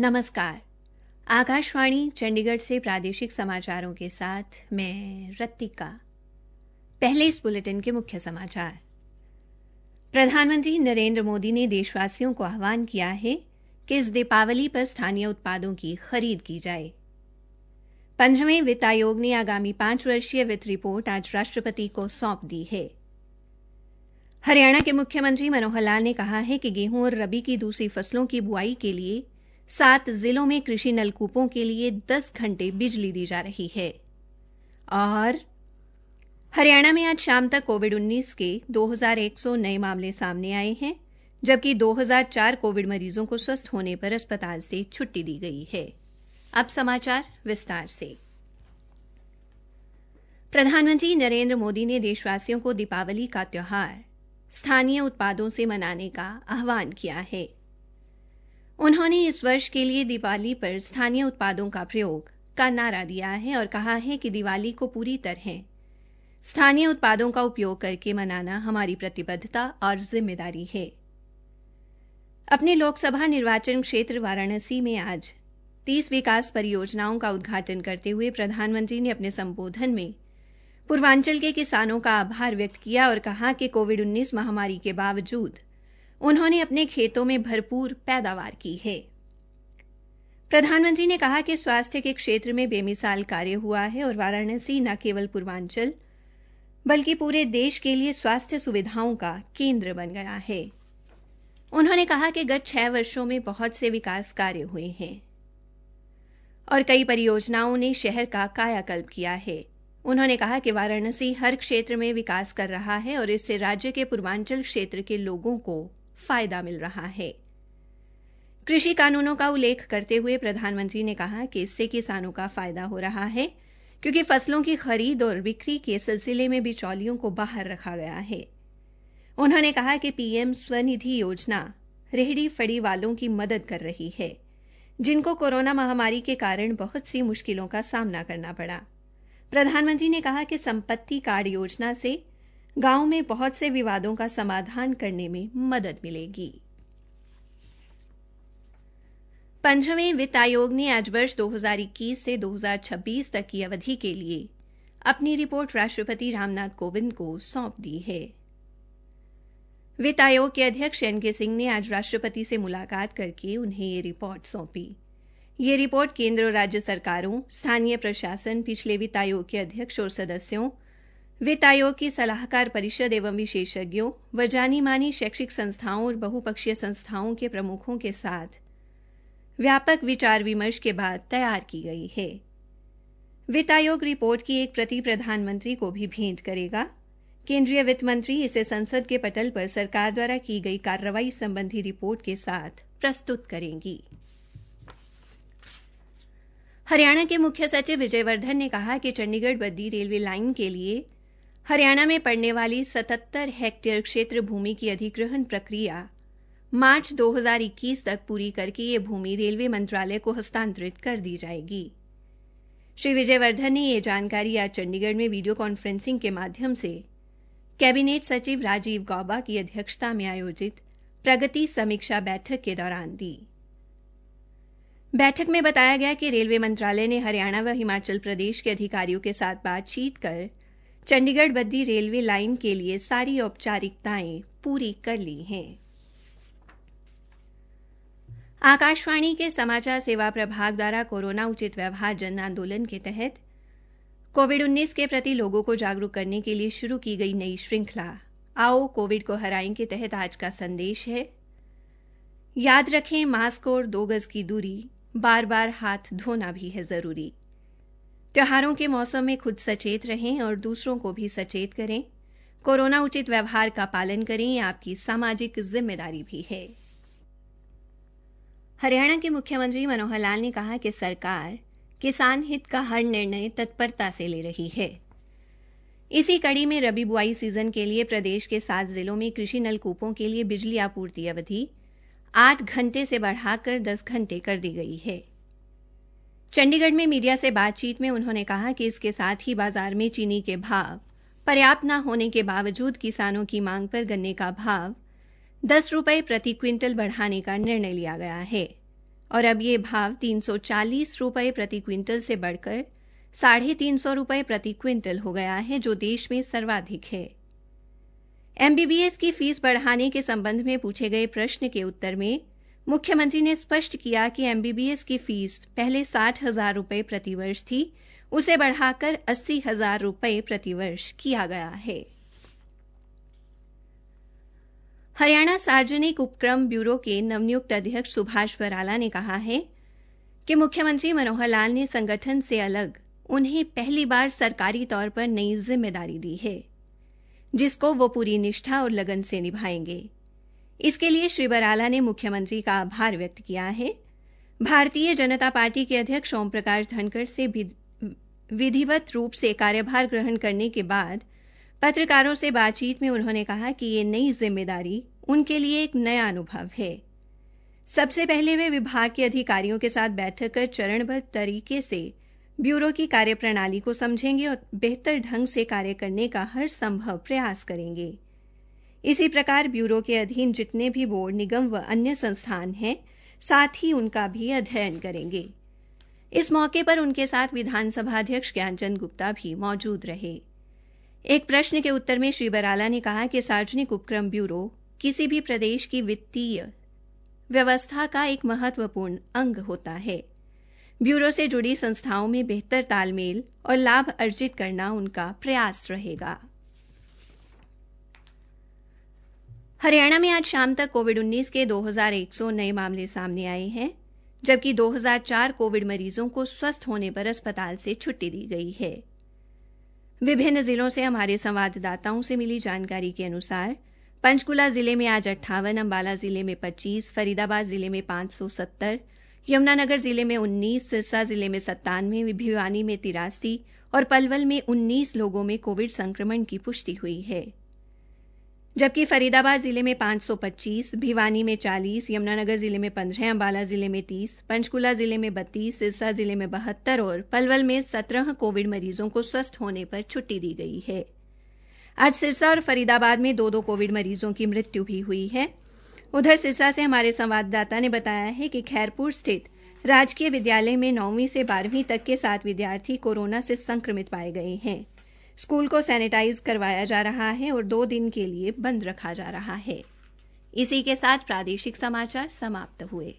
नमस्कार। आकाशवाणी चंडीगढ़ से प्रादेशिक समाचारों के साथ मैं रत्तिका। पहले इस बुलेटिन के मुख्य समाचार। प्रधानमंत्री नरेंद्र मोदी ने देशवासियों को आह्वान किया है कि इस दीपावली पर स्थानीय उत्पादों की खरीद की जाए। 15वें वित्त आयोग ने आगामी 5 वर्षीय वित्त रिपोर्ट आज राष्ट्रपति को सौंप दी है। हरियाणा के मुख्यमंत्री मनोहर लाल ने कहा है कि गेहूं और रबी की दूसरी फसलों की बुआई के लिए 7 जिलों में कृषि नलकूपों के लिए 10 घंटे बिजली दी जा रही है। और हरियाणा में आज शाम तक कोविड-19 के 2100 नए मामले सामने आए हैं, जबकि 2004 कोविड मरीजों को स्वस्थ होने पर अस्पताल से छुट्टी दी गई है। अब समाचार विस्तार से। प्रधानमंत्री नरेंद्र मोदी ने देशवासियों को दीपावली का त्यौहार स्थानीय उत्पादों से मनाने का आह्वान किया है। उन्होंने इस वर्ष के लिए दिवाली पर स्थानीय उत्पादों का प्रयोग का नारा दिया है और कहा है कि दिवाली को पूरी तरह स्थानीय उत्पादों का उपयोग करके मनाना हमारी प्रतिबद्धता और जिम्मेदारी है। अपने लोकसभा निर्वाचन क्षेत्र वाराणसी में आज 30 विकास परियोजनाओं का उद्घाटन करते हुए प्रधानमंत्री ने अपने संबोधन में पूर्वांचल के किसानों का आभार व्यक्त किया और कहा कि कोविड-19 महामारी के बावजूद उन्होंने अपने खेतों में भरपूर पैदावार की है। प्रधानमंत्री ने कहा कि स्वास्थ्य के क्षेत्र में बेमिसाल कार्य हुआ है और वाराणसी न केवल पूर्वांचल बल्कि पूरे देश के लिए स्वास्थ्य सुविधाओं का केंद्र बन गया है। उन्होंने कहा कि गत 6 वर्षों में बहुत से विकास कार्य हुए हैं और कई परियोजनाओं ने शहर का कायाकल्प किया है। उन्होंने कहा कि वाराणसी हर क्षेत्र में विकास कर रहा है और इससे राज्य के पूर्वांचल क्षेत्र के लोगों को फायदा मिल रहा है। कृषि कानूनों का उल्लेख करते हुए प्रधानमंत्री ने कहा कि इससे किसानों का फायदा हो रहा है, क्योंकि फसलों की खरीद और बिक्री के सिलसिले में बिचौलियों को बाहर रखा गया है। उन्होंने कहा कि पीएम स्वनिधि योजना रेहड़ी फड़ी वालों की मदद कर रही है, जिनको कोरोना महामारी के कारण बहुत सी मुश्किलों का सामना करना पड़ा। प्रधानमंत्री ने कहा कि संपत्ति कार्ड योजना से गांव में बहुत से विवादों का समाधान करने में मदद मिलेगी। 15वें वित्त आयोग ने आज वर्ष 2021 से 2026 तक की अवधि के लिए अपनी रिपोर्ट राष्ट्रपति रामनाथ कोविंद को सौंप दी है। वित्त आयोग के अध्यक्ष एनके सिंह ने आज राष्ट्रपति से मुलाकात करके उन्हें ये रिपोर्ट सौंपी। ये रिपोर्ट केंद्र और राज्य सरकारों, स्थानीय प्रशासन, पिछले वित्त आयोग के अध्यक्ष और सदस्यों, वित्त आयोग की सलाहकार परिषद एवं विशेषज्ञों व जानी मानी शैक्षिक संस्थाओं और बहुपक्षीय संस्थाओं के प्रमुखों के साथ व्यापक विचार विमर्श के बाद तैयार की गई है। वित्त आयोग रिपोर्ट की एक प्रति प्रधानमंत्री को भी भेंट करेगा। केंद्रीय वित्त मंत्री इसे संसद के पटल पर सरकार द्वारा की गई कार्रवाई संबंधी रिपोर्ट के साथ प्रस्तुत करेंगी। हरियाणा के मुख्य सचिव विजय वर्धन ने कहा कि चंडीगढ़ बद्दी रेलवे लाइन के लिए हरियाणा में पड़ने वाली 77 हेक्टेयर क्षेत्र भूमि की अधिग्रहण प्रक्रिया मार्च 2021 तक पूरी करके ये भूमि रेलवे मंत्रालय को हस्तांतरित कर दी जाएगी। श्री विजय वर्धन ने ये जानकारी आज चंडीगढ़ में वीडियो कॉन्फ्रेंसिंग के माध्यम से कैबिनेट सचिव राजीव गौबा की अध्यक्षता में आयोजित प्रगति समीक्षा बैठक के दौरान दी। बैठक में बताया गया कि रेलवे मंत्रालय ने हरियाणा व हिमाचल प्रदेश के अधिकारियों के साथ बातचीत कर चंडीगढ़ बद्दी रेलवे लाइन के लिए सारी औपचारिकताएं पूरी कर ली हैं। आकाशवाणी के समाचार सेवा प्रभाग द्वारा कोरोना उचित व्यवहार जन आंदोलन के तहत कोविड-19 के प्रति लोगों को जागरूक करने के लिए शुरू की गई नई श्रृंखला आओ कोविड को हराएं के तहत आज का संदेश है, याद रखें मास्क और 2 गज की दूरी, बार बार हाथ धोना भी है जरूरी। त्योहारों के मौसम में खुद सचेत रहें और दूसरों को भी सचेत करें। कोरोना उचित व्यवहार का पालन करें, ये आपकी सामाजिक जिम्मेदारी भी है। हरियाणा के मुख्यमंत्री मनोहर लाल ने कहा कि सरकार किसान हित का हर निर्णय तत्परता से ले रही है। इसी कड़ी में रबी बुआई सीजन के लिए प्रदेश के 7 जिलों में कृषि नलकूपों के लिए बिजली आपूर्ति अवधि 8 घंटे से बढ़ाकर 10 घंटे कर दी गई है। चंडीगढ़ में मीडिया से बातचीत में उन्होंने कहा कि इसके साथ ही बाजार में चीनी के भाव पर्याप्त न होने के बावजूद किसानों की मांग पर गन्ने का भाव 10 रुपये प्रति क्विंटल बढ़ाने का निर्णय लिया गया है और अब ये भाव 340 रुपये प्रति क्विंटल से बढ़कर 350 रुपये प्रति क्विंटल हो गया है, जो देश में सर्वाधिक है। एमबीबीएस की फीस बढ़ाने के संबंध में पूछे गए प्रश्न के उत्तर में मुख्यमंत्री ने स्पष्ट किया कि एमबीबीएस की फीस पहले 60,000 रुपये प्रति वर्ष थी, उसे बढ़ाकर 80,000 रुपये प्रति वर्ष किया गया है। हरियाणा सार्वजनिक उपक्रम ब्यूरो के नवनियुक्त अध्यक्ष सुभाष बराला ने कहा है कि मुख्यमंत्री मनोहर लाल ने संगठन से अलग उन्हें पहली बार सरकारी तौर पर नई जिम्मेदारी दी है, जिसको वो पूरी निष्ठा और लगन से निभाएंगे। इसके लिए श्री बराला ने मुख्यमंत्री का आभार व्यक्त किया है। भारतीय जनता पार्टी के अध्यक्ष ओम प्रकाश धनखड़ से विधिवत रूप से कार्यभार ग्रहण करने के बाद पत्रकारों से बातचीत में उन्होंने कहा कि ये नई जिम्मेदारी उनके लिए एक नया अनुभव है। सबसे पहले वे विभाग के अधिकारियों के साथ बैठक कर चरणबद्ध तरीके से ब्यूरो की कार्यप्रणाली को समझेंगे और बेहतर ढंग से कार्य करने का हर संभव प्रयास करेंगे। इसी प्रकार ब्यूरो के अधीन जितने भी बोर्ड, निगम व अन्य संस्थान हैं, साथ ही उनका भी अध्ययन करेंगे। इस मौके पर उनके साथ विधानसभा अध्यक्ष ज्ञानचंद गुप्ता भी मौजूद रहे। एक प्रश्न के उत्तर में श्री बराला ने कहा कि सार्वजनिक उपक्रम ब्यूरो किसी भी प्रदेश की वित्तीय व्यवस्था का एक महत्वपूर्ण अंग होता है। ब्यूरो से जुड़ी संस्थाओं में बेहतर तालमेल और लाभ अर्जित करना उनका प्रयास रहेगा। हरियाणा में आज शाम तक कोविड-19 के 2100 नए मामले सामने आए हैं, जबकि 2004 कोविड मरीजों को स्वस्थ होने पर अस्पताल से छुट्टी दी गई है। विभिन्न जिलों से हमारे संवाददाताओं से मिली जानकारी के अनुसार पंचकुला जिले में आज 58, अंबाला जिले में 25, फरीदाबाद जिले में 570, यमुनानगर जिले में 19, सिरसा जिले में 97, भिवानी में 83 और पलवल में 19 लोगों में कोविड संक्रमण की पुष्टि हुई है। जबकि फरीदाबाद जिले में 525, भिवानी में 40, यमुनानगर जिले में 15, अंबाला जिले में 30, पंचकुला जिले में 32, सिरसा जिले में 72 और पलवल में 17 कोविड मरीजों को स्वस्थ होने पर छुट्टी दी गई है। आज सिरसा और फरीदाबाद में 2-2 कोविड मरीजों की मृत्यु भी हुई है। उधर सिरसा से हमारे संवाददाता ने बताया है कि खैरपुर स्थित राजकीय विद्यालय में 9वीं से 12वीं तक के 7 विद्यार्थी कोरोना से संक्रमित पाए गए हैं। स्कूल को सैनिटाइज करवाया जा रहा है और 2 दिन के लिए बंद रखा जा रहा है। इसी के साथ प्रादेशिक समाचार समाप्त हुए।